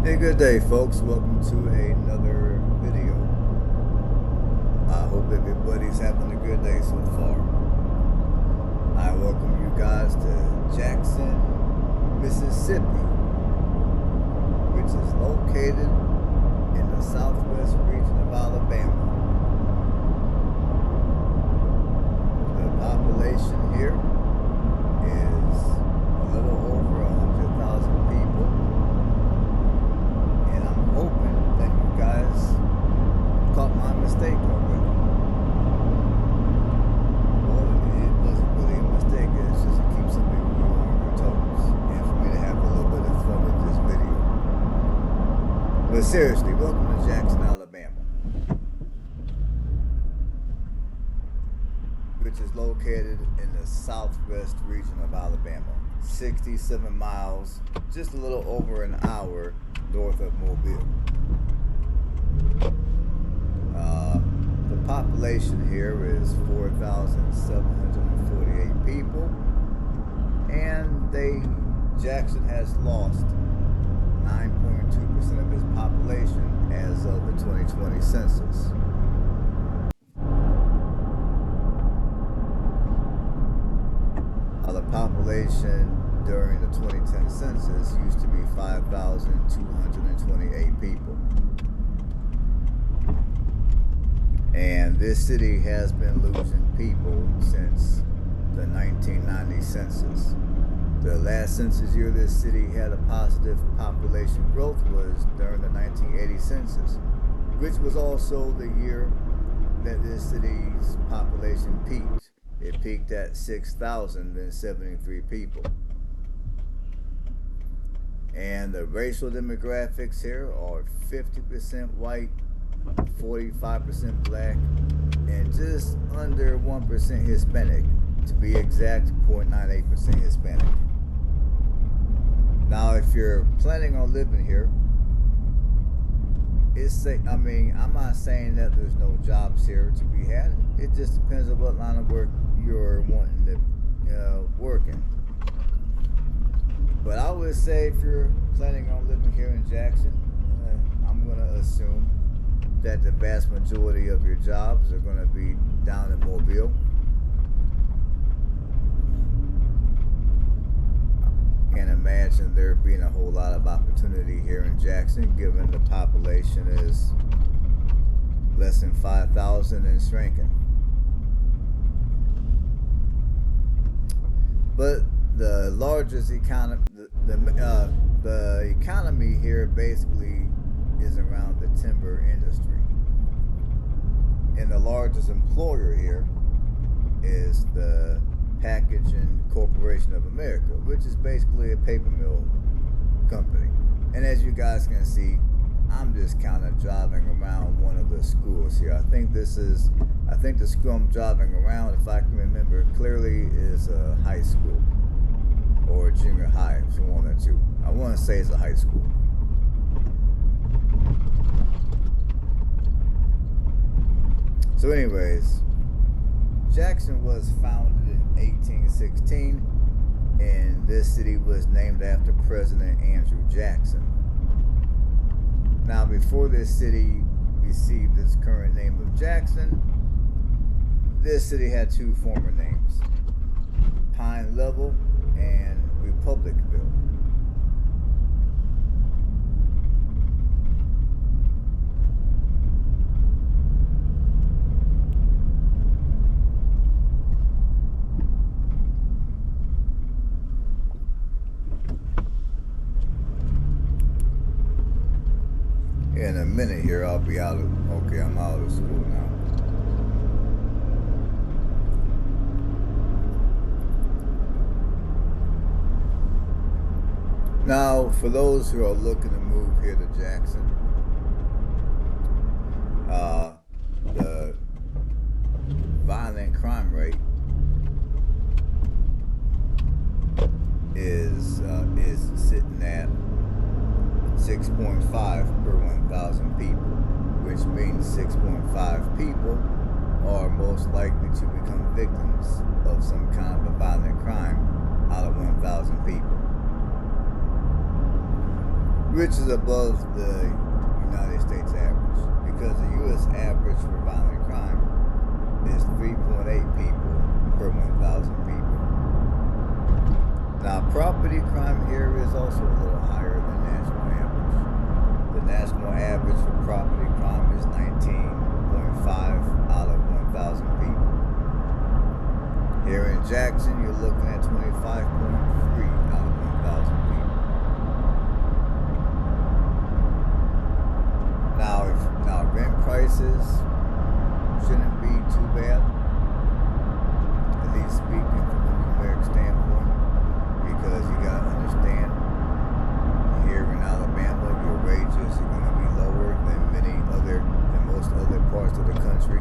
Hey, good day, folks. Welcome to another video. I hope everybody's having a good day so far. I welcome you guys to Jackson, Mississippi, which is located in the southwest region of Alabama. The population here is a little over 100,000 people. And I'm hoping that you guys caught my mistake already. Well, it wasn't really a mistake. It's just to keep some people on your toes and for me to have a little bit of fun with this video. But seriously, welcome to Jackson, Alabama, which is located in the southwest region of Alabama, 67 miles, just a little over an hour north of Mobile. The population here is 4,748 people, and Jackson has lost 9.2% of its population as of the 2020 census. The population during the 2010 census used to be 5,228 people. And this city has been losing people since the 1990 census. The last census year this city had a positive population growth was during the 1980 census, which was also the year that this city's population peaked. It peaked at 6,073 people. And the racial demographics here are 50% white, 45% black, and just under 1% Hispanic. To be exact, 0.98% Hispanic. Now, if you're planning on living here, I'm not saying that there's no jobs here to be had. It just depends on what line of work you're wanting to work in. But I would say if you're planning on living here in Jackson, I'm going to assume that the vast majority of your jobs are going to be down in Mobile. Can't imagine there being a whole lot of opportunity here in Jackson, given the population is less than 5,000 and shrinking. But the largest economy, the economy here basically is around the timber industry, and the largest employer here is the Packaging Corporation of America, which is basically a paper mill company. And as you guys can see, I'm just kind of driving around one of the schools here. I think the school I'm driving around, if I can remember clearly, is a high school or a junior high, if you want that too. I want to say it's a high school. So anyways, Jackson was founded in 1816, and this city was named after President Andrew Jackson. Now, before this city received its current name of Jackson, this city had two former names, Pine Level and Republicville. In a minute here, I'll be out of, I'm out of school now. Now, for those who are looking to move here to Jackson, the violent crime rate is sitting at 6.5 per 1,000 people, which means 6.5 people are most likely to become victims of some kind of a violent crime out of 1,000 people. which is above the United States average, because the U.S. average for violent crime is 3.8 people per 1,000 people. Now, property crime here is also a little higher than national average. The national average for property crime is 19.5 out of 1,000 people. Here in Jackson, you're looking at 25.3 out of 1,000 people. Now rent prices shouldn't be too bad, at least speaking from a numeric standpoint, because you gotta understand, here in Alabama, your wages are gonna be lower than most other parts of the country.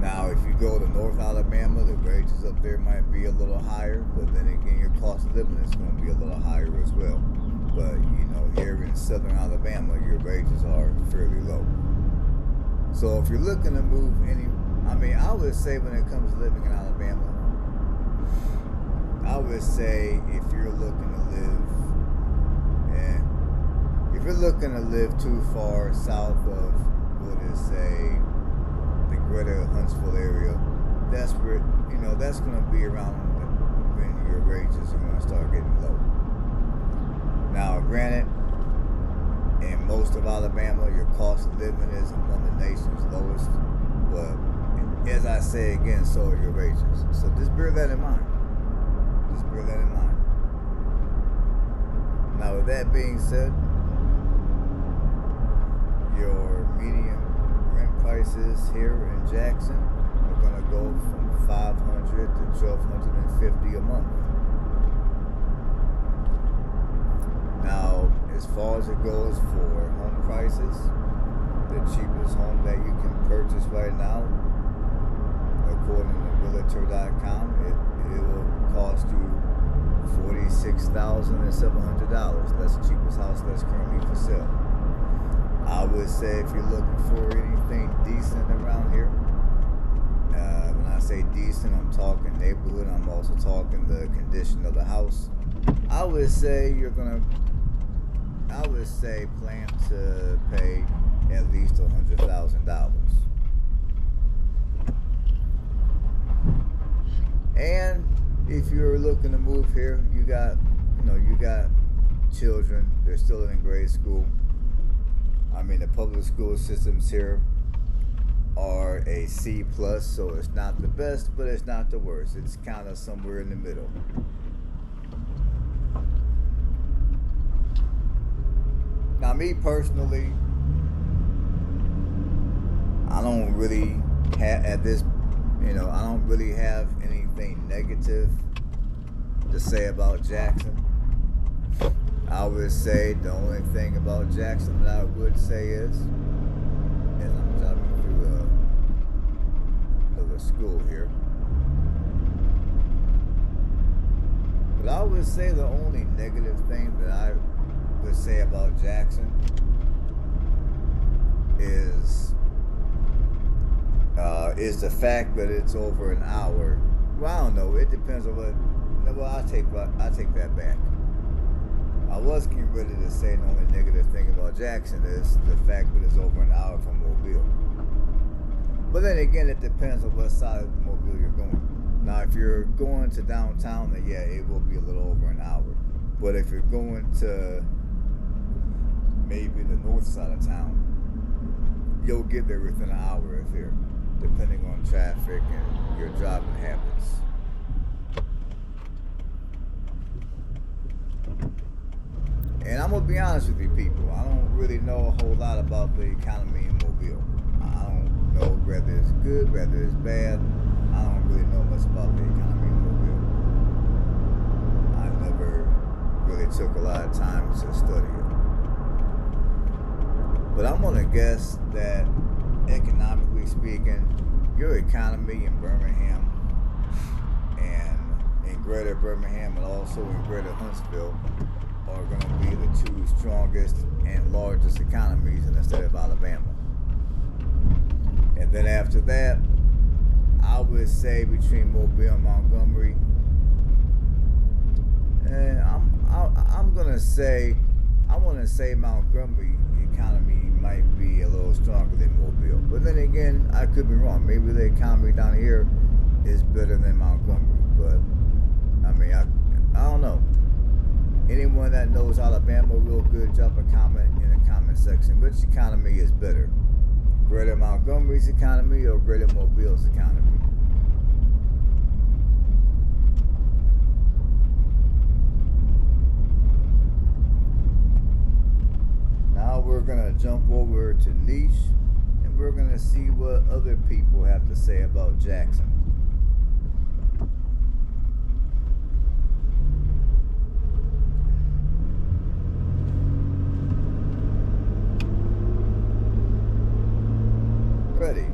Now, if you go to North Alabama, the wages up there might be a little higher, but then again, your cost of living is going to be a little higher as well. But, here in Southern Alabama, your wages are fairly low. So if you're looking to move I would say when it comes to living in Alabama, I would say if you're looking to live too far south of, the greater Huntsville area, that's where, that's going to be around when your wages are going to start getting low. Now, granted, in most of Alabama, your cost of living is among the nation's lowest, but as I say again, so are your wages. So just bear that in mind. Now, with that being said, your median rent prices here in Jackson are going to go from $500 to $1,250 a month. Now, as far as it goes for home prices, the cheapest home that you can purchase right now, according to Realtor.com, it will cost you $46,700. That's the cheapest house that's currently for sale. I would say if you're looking for anything decent around here, when I say decent, I'm talking neighborhood, I'm also talking the condition of the house. I would say plan to pay at least $100,000. And if you're looking to move here, you got children, they're still in grade school. The public school systems here are a C+, so it's not the best, but it's not the worst. It's kind of somewhere in the middle. Now, me personally, I don't really have anything negative to say about Jackson. I would say the only thing about Jackson that I would say is, as I'm driving through another school here, but I would say the only negative thing that I would say about Jackson is the fact that it's over an hour. Well, I don't know. It depends on what. Well, I take that back. I was getting ready to say the only negative thing about Jackson is the fact that it's over an hour from Mobile. But then again, it depends on what side of Mobile you're going. Now, if you're going to downtown, then yeah, it will be a little over an hour. But if you're going to maybe the north side of town, you'll get there within an hour if you're, depending on traffic and your driving habits. And I'm gonna be honest with you people, I don't really know a whole lot about the economy in Mobile. I don't know whether it's good, whether it's bad. I don't really know much about the economy in Mobile. I never really took a lot of time to study it. But I'm gonna guess that economically speaking, your economy in Birmingham and in greater Birmingham and also in greater Huntsville are going to be the two strongest and largest economies in the state of Alabama. And then after that, I would say between Mobile and Montgomery, and I'm gonna say, I want to say Montgomery economy might be a little stronger than Mobile, but then again, I could be wrong. Maybe the economy down here is better than Montgomery, but I mean, I don't know. Anyone that knows Alabama real good, drop a comment in the comment section. Which economy is better? Greater Montgomery's economy or Greater Mobile's economy? Now we're going to jump over to Niche and we're going to see what other people have to say about Jackson. Ready.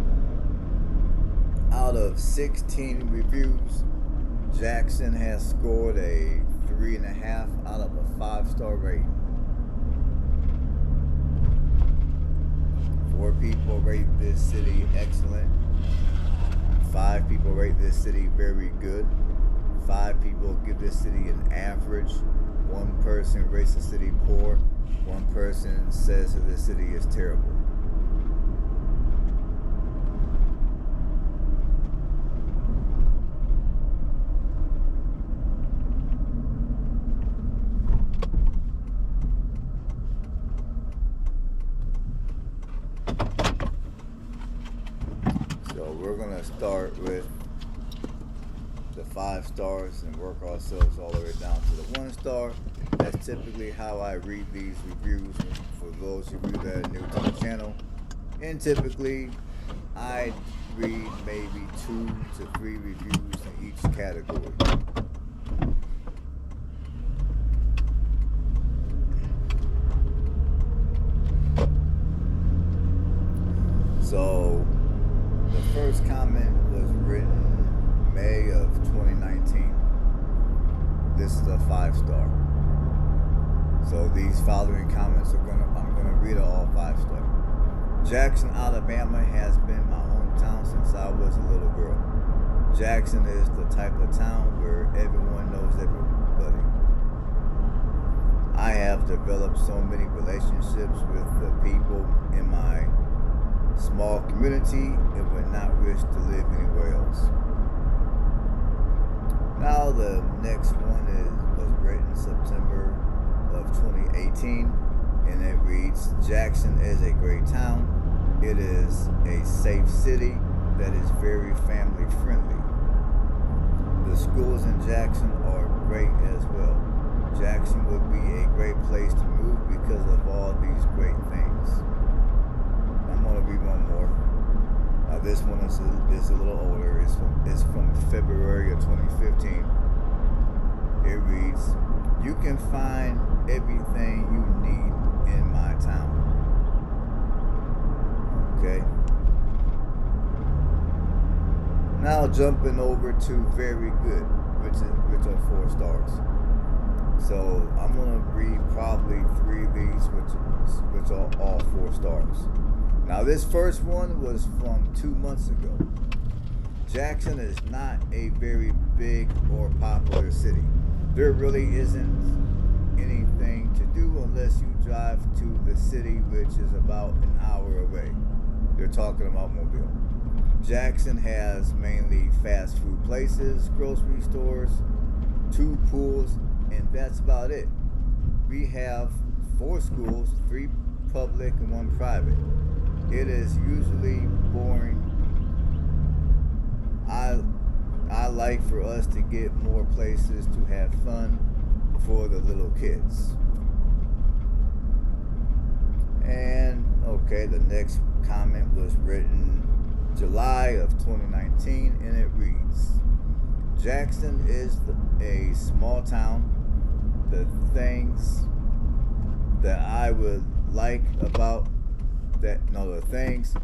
Out of 16 reviews, Jackson has scored a 3.5 out of a 5-star rating. 4 people rate this city excellent. 5 people rate this city very good. 5 people give this city an average. 1 person rates the city poor. 1 person says that this city is terrible. We're going to start with the 5 stars and work ourselves all the way down to the 1 star. That's typically how I read these reviews for those of you that are new to the channel. And typically, I read maybe 2 to 3 reviews in each category. So, the first comment was written May of 2019. This is a 5-star. So these following comments I'm gonna read all 5-star. Jackson, Alabama has been my hometown since I was a little girl. Jackson is the type of town where everyone knows everybody. I have developed so many relationships with the people in my small community and would not wish to live anywhere else. Now the next one was written September of 2018 and it reads, Jackson is a great town. It is a safe city that is very family friendly. The schools in Jackson are great as well. Jackson would be a great place to move because of all these great things. I'm going to read one more. This one is a little older. It's from February of 2015. It reads, you can find everything you need in my town. Okay. Now jumping over to very good, which are 4 stars. So I'm going to read probably 3 of these, which are all 4 stars. Now this first one was from 2 months ago. Jackson is not a very big or popular city. There really isn't anything to do unless you drive to the city, which is about an hour away. They're talking about Mobile. Jackson has mainly fast food places, grocery stores, 2 pools, and that's about it. We have 4 schools, 3 public and 1 private. It is usually boring. I like for us to get more places to have fun for the little kids. And okay, the next comment was written July of 2019 and it reads, Jackson is a small town. The things that I would like about the things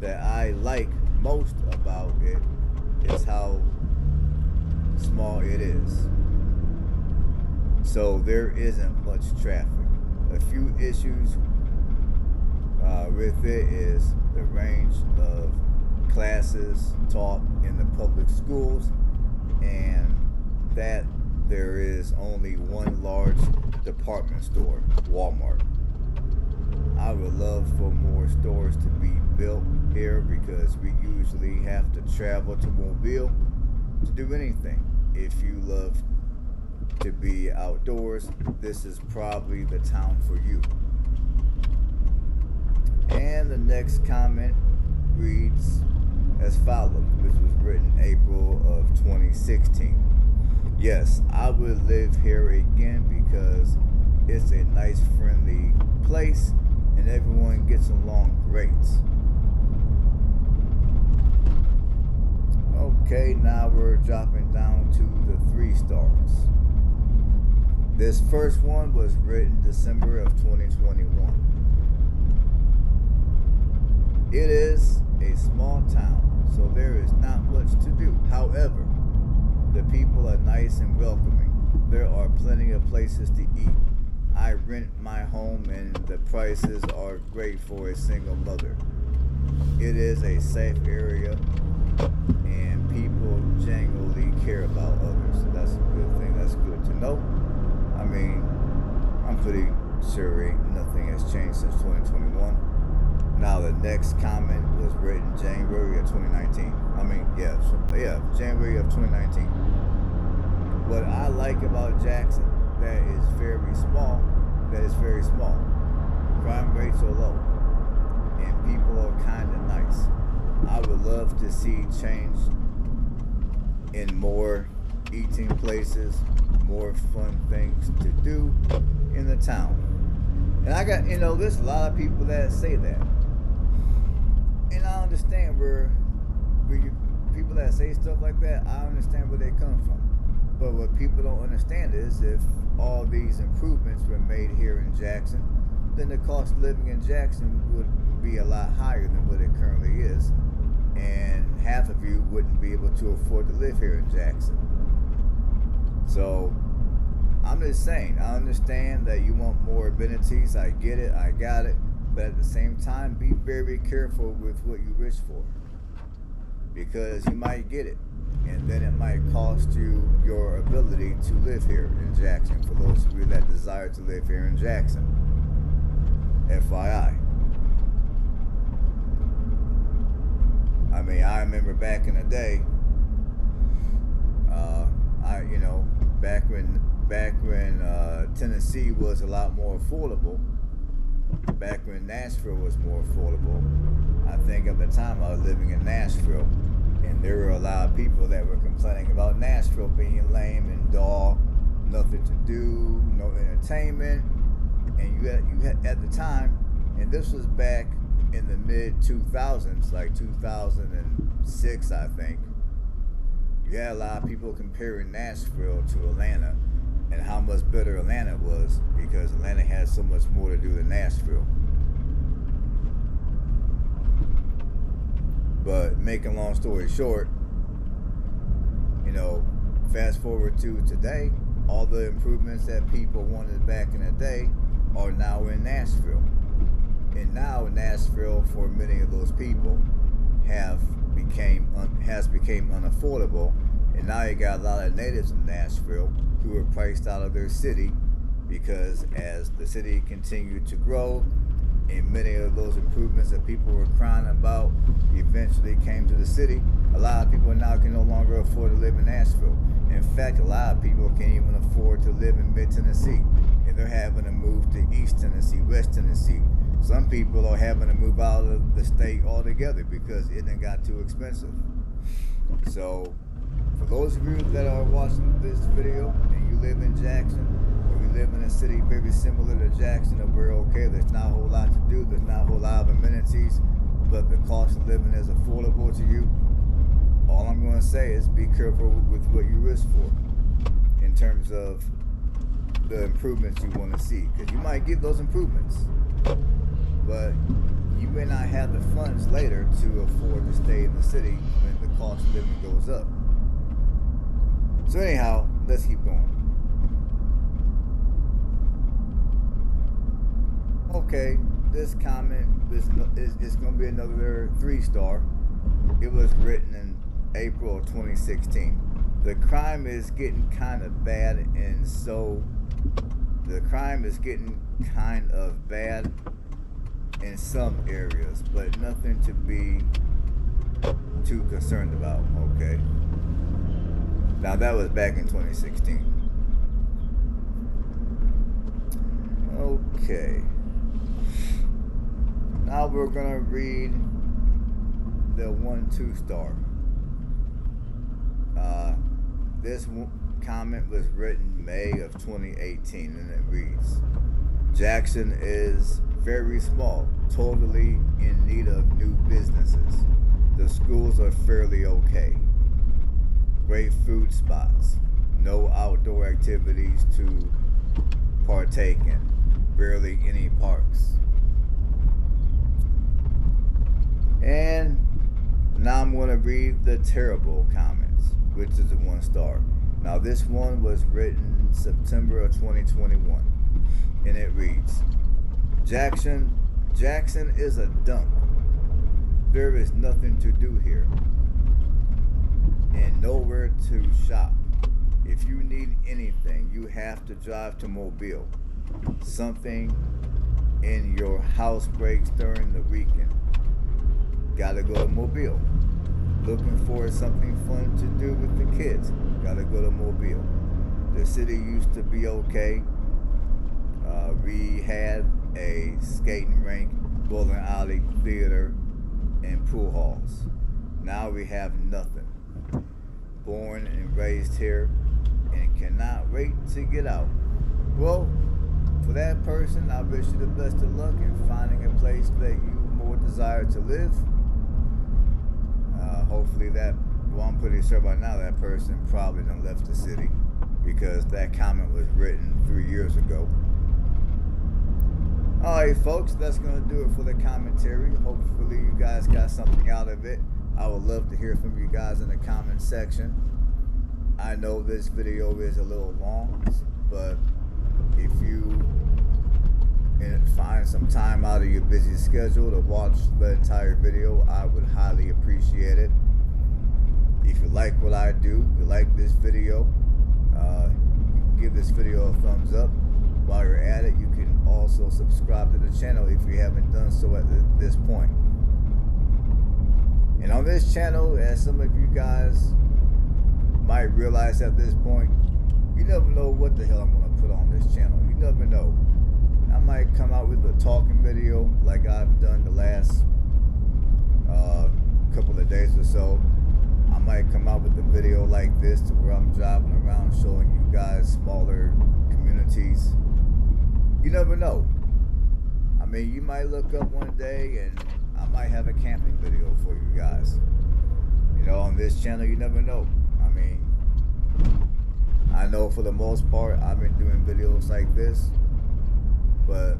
that I like most about it is how small it is. So there isn't much traffic. A few issues with it is the range of classes taught in the public schools, and that there is only one large department store, Walmart. I would love for more stores to be built here because we usually have to travel to Mobile to do anything. If you love to be outdoors, this is probably the town for you. And the next comment reads as follows, which was written April of 2016. Yes, I would live here again because it's a nice, friendly place and everyone gets along great. Okay, now we're dropping down to the 3 stars. This first one was written December of 2021. It is a small town, so there is not much to do. However, the people are nice and welcoming. There are plenty of places to eat. I rent my home and the prices are great for a single mother. It is a safe area and people genuinely care about others. So that's a good thing. That's good to know. I mean, I'm pretty sure nothing has changed since 2021. Now the next comment was written January of 2019. January of 2019. What I like about Jackson that is very small. Crime rates are low, and people are kind of nice. I would love to see change in more eating places, more fun things to do in the town. And I got, there's a lot of people that say that. And I understand where people that say stuff like that, I understand where they come from. But what people don't understand is if all these improvements were made here in Jackson, then the cost of living in Jackson would be a lot higher than what it currently is. And half of you wouldn't be able to afford to live here in Jackson. So I'm just saying, I understand that you want more amenities. I get it, I got it. But at the same time, be very careful with what you wish for. Because you might get it. And then it might cost you your ability to live here in Jackson. For those of you that desire to live here in Jackson. FYI. I mean, I remember back in the day, back when Tennessee was a lot more affordable, back when Nashville was more affordable, I think at the time I was living in Nashville, and there were a lot of people that were complaining about Nashville being lame and dull, nothing to do, no entertainment, and you had at the time, and this was back in the mid 2000s, like 2006, I think. You had a lot of people comparing Nashville to Atlanta and how much better Atlanta was because Atlanta had so much more to do than Nashville. But making a long story short, fast forward to today, all the improvements that people wanted back in the day are now in Nashville. And now Nashville, for many of those people, has become unaffordable, and now you got a lot of natives in Nashville who are priced out of their city because as the city continued to grow and many of those improvements that people were crying about eventually came to the city, a lot of people now can no longer afford to live in Nashville. In fact, a lot of people can't even afford to live in mid-Tennessee, and they're having to move to East Tennessee, West Tennessee. Some people are having to move out of the state altogether because it done got too expensive. So, for those of you that are watching this video and you live in Jackson, or you live in a city very similar to Jackson, and we're okay, there's not a whole lot to do, there's not a whole lot of amenities, but the cost of living is affordable to you, all I'm going to say is be careful with what you wish for in terms of the improvements you want to see, because you might get those improvements, but you may not have the funds later to afford to stay in the city when the cost of living goes up. So anyhow, let's keep going. Okay, this comment is going to be another 3-star. It was written in April 2016. the crime is getting kind of bad, and so the crime is getting kind of bad in some areas, but nothing to be too concerned about. Okay. Now that was back in 2016. Okay. Now we're gonna read the 1-2 star. This comment was written May of 2018, and it reads, Jackson is very small, totally in need of new businesses. The schools are fairly okay. Great food spots. No outdoor activities to partake in. Barely any parks. And now I'm going to read the terrible comments, which is a 1 star. Now this one was written September of 2021, and it reads, Jackson is a dump. There is nothing to do here, and nowhere to shop. If you need anything, you have to drive to Mobile. Something in your house breaks during the weekend. Gotta go to Mobile. Looking for something fun to do with the kids. Gotta go to Mobile. The city used to be okay. We had a skating rink, bowling alley, theater, and pool halls. Now we have nothing. Born and raised here, and cannot wait to get out. Well, for that person, I wish you the best of luck in finding a place that you more desire to live. Hopefully I'm pretty sure by now that person probably done left the city, because that comment was written 3 years ago. Alright folks, that's going to do it for the commentary. Hopefully you guys got something out of it. I would love to hear from you guys in the comment section. I know this video is a little long, but if you find some time out of your busy schedule to watch the entire video, I would highly appreciate it. If you like what I do, you like this video, you can give this video a thumbs up. While you're at it, you can also subscribe to the channel if you haven't done so at this point. And on this channel, as some of you guys might realize at this point, you never know what the hell I'm going to put on this channel. You never know. I might come out with a talking video like I've done the last couple of days or so. I might come out with a video like this to where I'm driving around showing you guys smaller communities. You never know. I mean, you might look up one day and I might have a camping video for you guys. You know, on this channel, you never know. I mean, I know for the most part I've been doing videos like this, but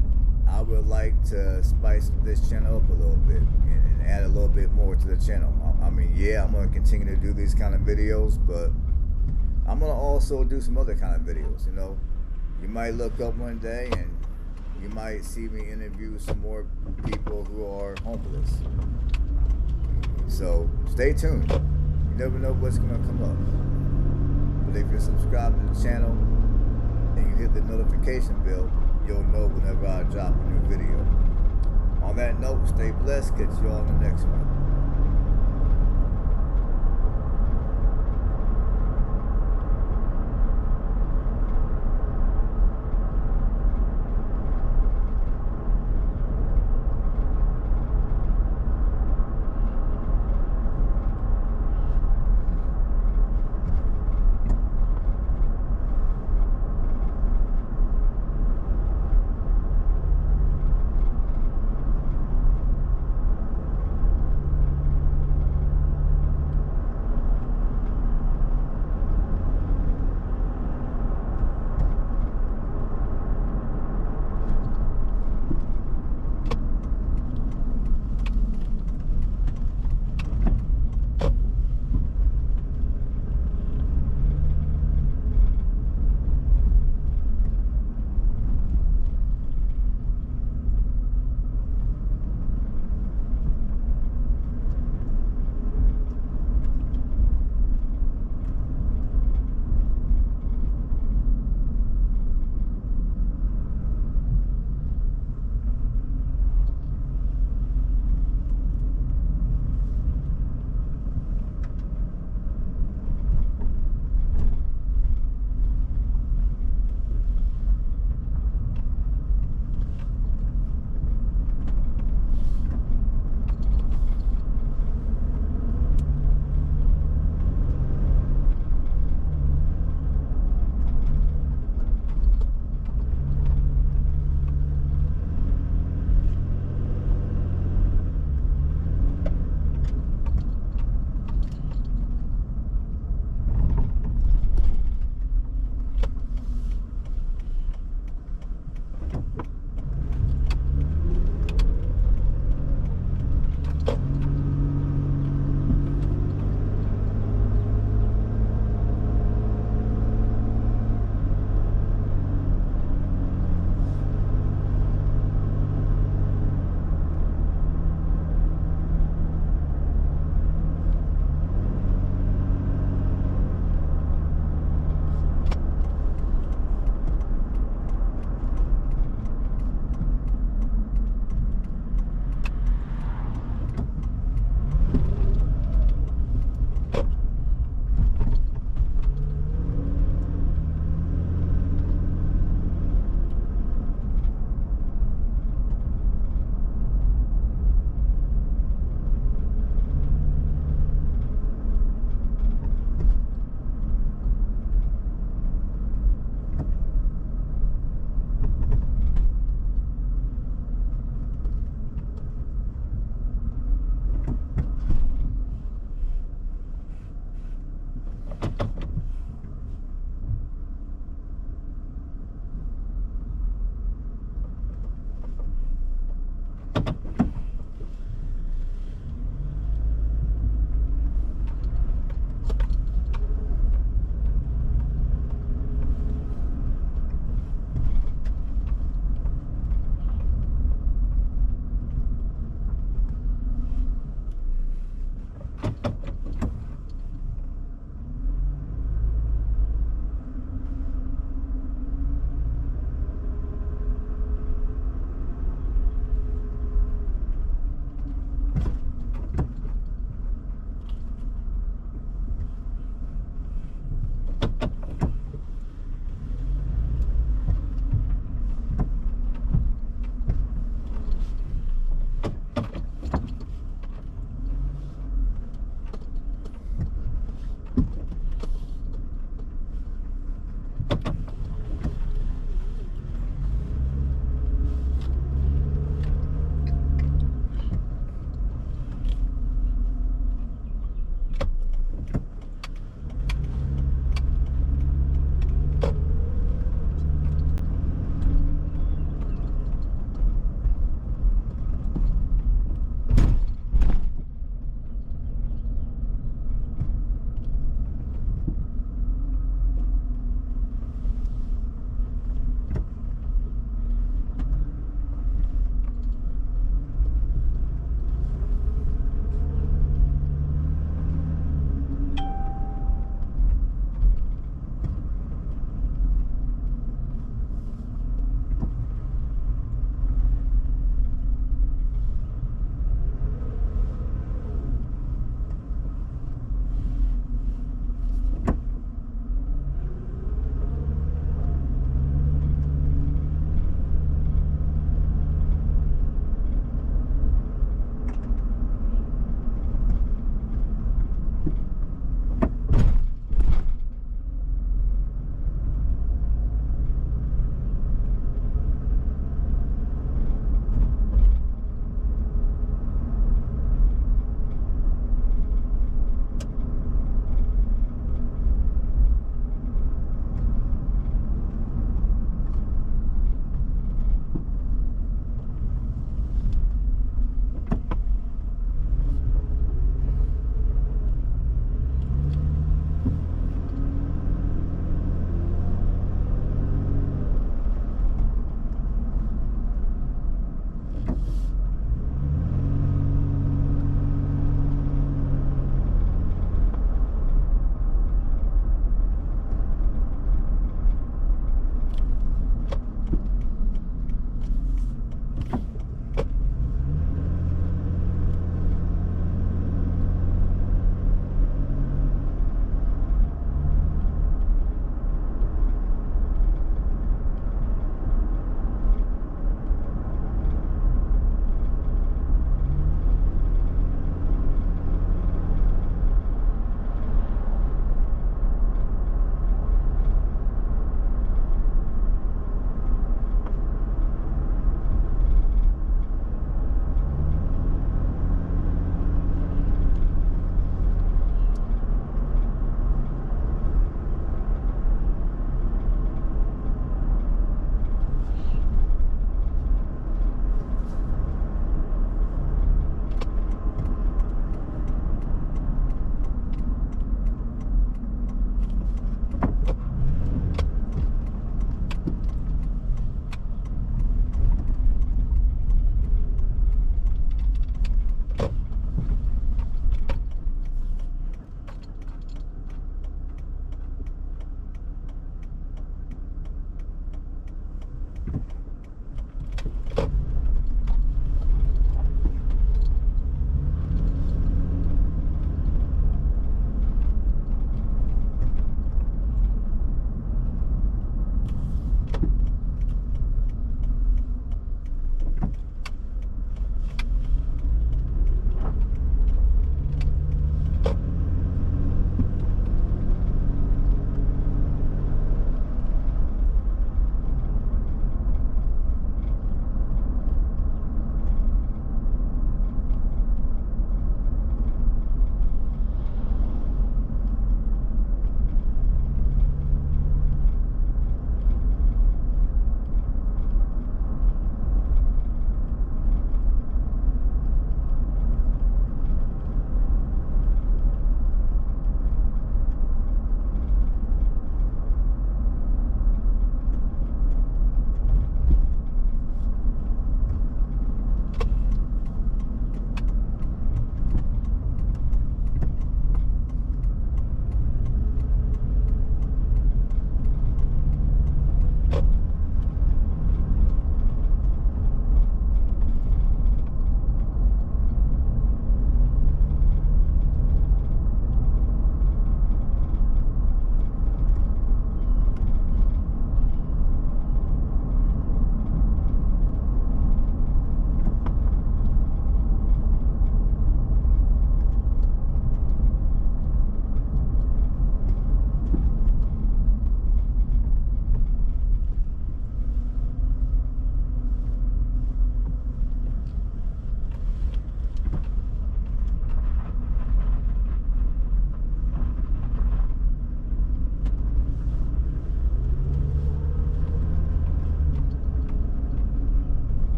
I would like to spice this channel up a little bit and add a little bit more to the channel. I mean, yeah, I'm going to continue to do these kind of videos, but I'm going to also do some other kind of videos, you know. You might look up one day and you might see me interview some more people who are homeless. So stay tuned. You never know what's going to come up. But if you're subscribed to the channel and you hit the notification bell, you'll know whenever I drop a new video. On that note, stay blessed. Catch you all in the next one.